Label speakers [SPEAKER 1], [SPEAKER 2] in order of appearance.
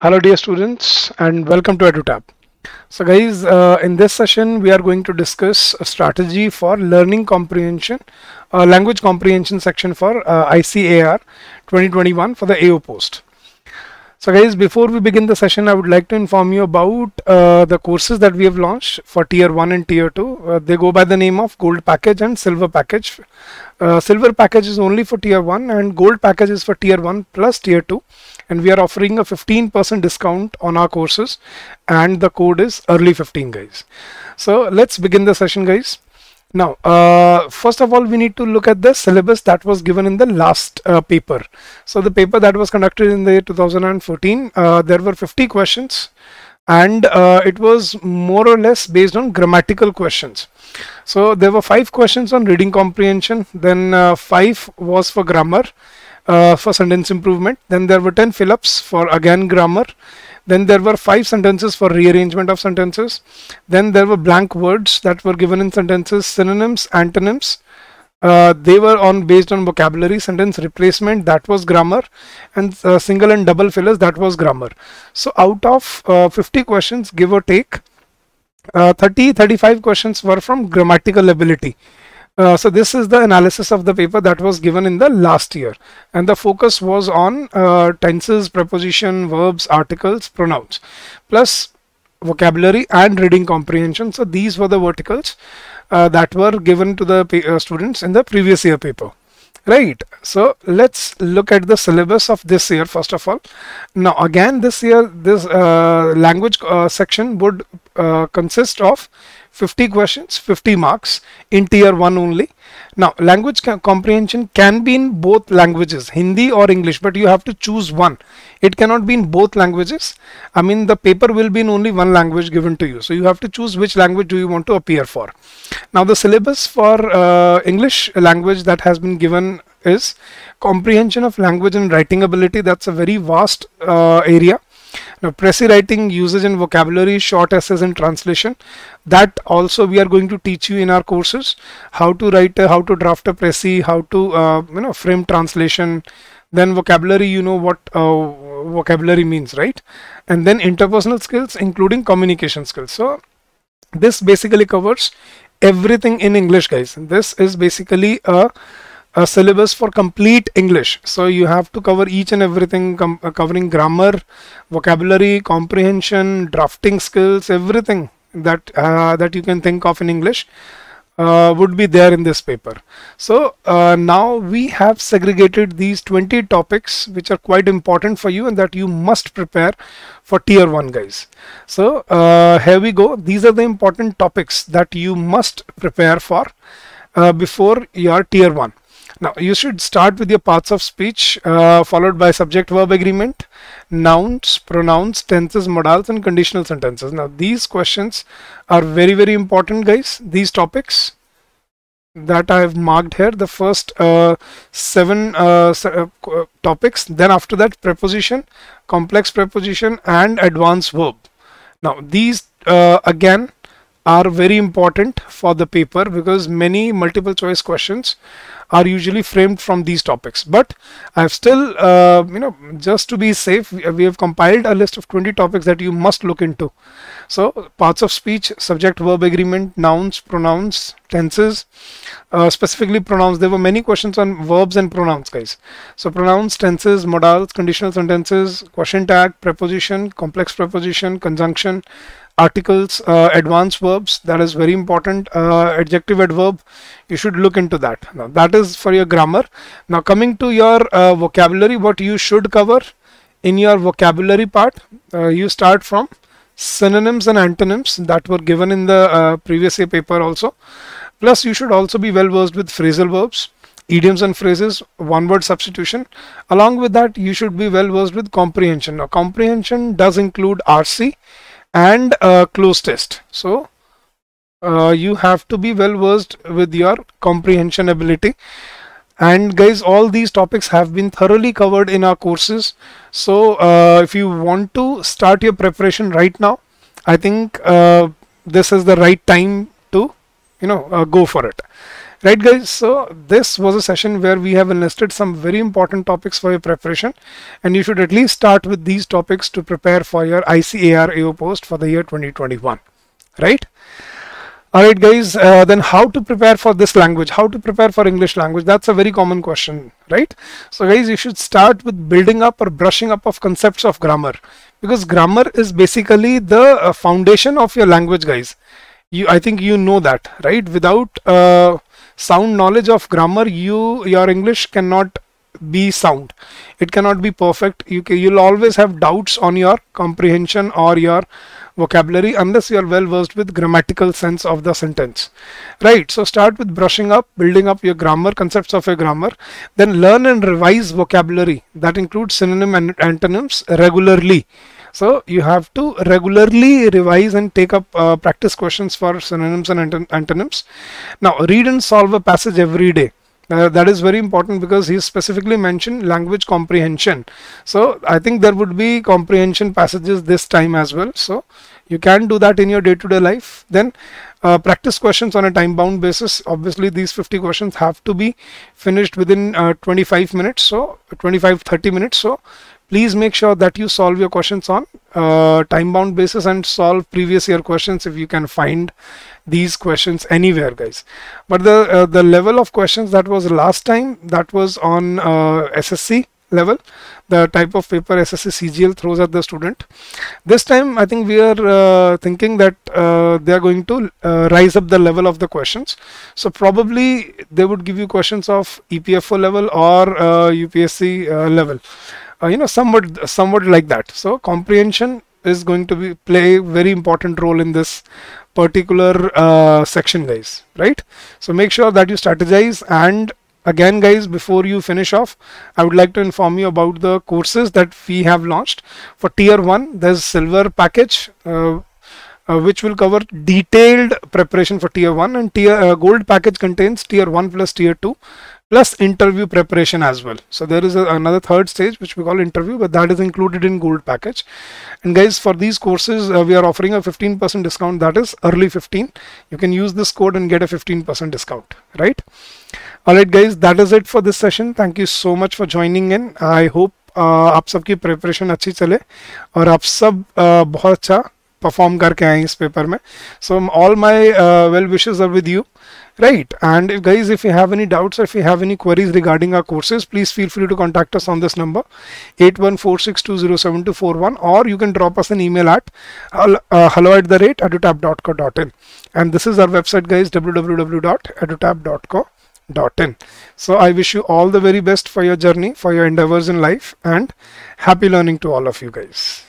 [SPEAKER 1] Hello dear students and welcome to EduTap. So guys, in this session we are going to discuss a strategy for learning comprehension, language comprehension section for ICAR 2021 for the AO post. So guys, before we begin the session, I would like to inform you about the courses that we have launched for Tier 1 and Tier 2. They go by the name of Gold Package and Silver Package. Silver Package is only for Tier 1 and Gold Package is for Tier 1 plus Tier 2. And we are offering a 15% discount on our courses and the code is early15 guys. So let's begin the session guys. Now, first of all, we need to look at the syllabus that was given in the last paper. So the paper that was conducted in the year 2014, there were 50 questions and it was more or less based on grammatical questions. So there were 5 questions on reading comprehension, then 5 was for grammar, for sentence improvement, then there were 10 fill-ups for again grammar. Then there were 5 sentences for rearrangement of sentences. Then there were blank words that were given in sentences, synonyms, antonyms. They were based on vocabulary, sentence replacement, that was grammar, and single and double fillers, that was grammar. So out of 50 questions, give or take, 35 questions were from grammatical ability. So this is the analysis of the paper that was given in the last year, and the focus was on tenses, preposition, verbs, articles, pronouns, plus vocabulary and reading comprehension. So these were the verticals that were given to the students in the previous year paper. Right, so let's look at the syllabus of this year first of all. Now again, this year this language section would consist of 50 questions, 50 marks in Tier 1 only. Now language comprehension can be in both languages, Hindi or English, but you have to choose one. It cannot be in both languages. I mean, the paper will be in only one language given to you, so you have to choose which language do you want to appear for. Now the syllabus for English language that has been given is comprehension of language and writing ability. That's a very vast area. Now Précis writing, usage and vocabulary, short essays and translation, that also we are going to teach you in our courses. How to write, how to draft a Précis, how to frame translation. Then vocabulary, you know what vocabulary means, right? And then interpersonal skills, including communication skills. So this basically covers everything in English, guys. This is basically a syllabus for complete English. So you have to cover each and everything, covering grammar, vocabulary, comprehension, drafting skills, everything that that you can think of in English would be there in this paper. So now we have segregated these 20 topics which are quite important for you and that you must prepare for Tier 1 guys. So here we go. These are the important topics that you must prepare for before your Tier 1. Now you should start with your parts of speech, followed by subject verb agreement, nouns, pronouns, tenses, modals and conditional sentences. Now these questions are very important guys. These topics that I have marked here, the first 7 topics, then after that preposition, complex preposition and advanced verb. Now these again are very important for the paper because many multiple choice questions are usually framed from these topics. But I've still just to be safe, we have compiled a list of 20 topics that you must look into. So parts of speech, subject verb agreement, nouns, pronouns, tenses, specifically pronouns. There were many questions on verbs and pronouns guys. So pronouns, tenses, modals, conditional sentences, question tag, preposition, complex preposition, conjunction, articles, advanced verbs, that is very important, adjective adverb, you should look into that. Now that is for your grammar. Now coming to your vocabulary, what you should cover in your vocabulary part, you start from synonyms and antonyms that were given in the previous year paper also. Plus you should also be well versed with phrasal verbs, idioms and phrases, one word substitution. Along with that you should be well versed with comprehension. Now comprehension does include RC and cloze test. So you have to be well versed with your comprehension ability. And guys, all these topics have been thoroughly covered in our courses. So if you want to start your preparation right now, I think this is the right time to go for it. Right guys, so this was a session where we have enlisted some very important topics for your preparation, and you should at least start with these topics to prepare for your ICAR AO post for the year 2021, right? Alright guys, then how to prepare for this language, how to prepare for English language, that's a very common question, right? So guys, you should start with building up or brushing up of concepts of grammar, because grammar is basically the foundation of your language, guys. I think you know that, right? Without sound knowledge of grammar, your English cannot be sound. It cannot be perfect. You'll always have doubts on your comprehension or your vocabulary unless you are well versed with grammatical sense of the sentence, right? So start with brushing up, building up your grammar, concepts of your grammar, then learn and revise vocabulary. That includes synonym and antonyms regularly. So you have to regularly revise and take up practice questions for synonyms and antonyms. Now read and solve a passage every day. That is very important because he specifically mentioned language comprehension. So I think there would be comprehension passages this time as well. So you can do that in your day-to-day life. Then practice questions on a time-bound basis. Obviously these 50 questions have to be finished within 25 minutes. So 25-30 minutes. So please make sure that you solve your questions on time-bound basis and solve previous year questions if you can find these questions anywhere, guys. But the level of questions that was last time, that was on SSC level, the type of paper SSC CGL throws at the student. This time I think we are thinking that they are going to rise up the level of the questions. So probably they would give you questions of EPFO level or UPSC level. Somewhat like that. So comprehension is going to play a very important role in this particular section, guys, right? So make sure that you strategize. And again, guys, before you finish off, I would like to inform you about the courses that we have launched. For tier 1, there's silver package, which will cover detailed preparation for tier 1, and gold package contains tier 1 plus tier 2 plus interview preparation as well. So there is another third stage which we call interview, but that is included in gold package. And guys, for these courses we are offering a 15% discount, that is early 15. You can use this code and get a 15% discount, right? Alright guys, that is it for this session. Thank you so much for joining in. I hope आप सबकी preparation अच्छी चले और आप सब बहुत अच्छा perform करके आए इस पेपर में. So all my well wishes are with you, right? And if you have any doubts or if you have any queries regarding our courses, please feel free to contact us on this number 8146207241, or you can drop us an email at hello@edutab.co.in. and this is our website, guys, www.edutab.co.in. So I wish you all the very best for your journey, for your endeavors in life, and happy learning to all of you guys.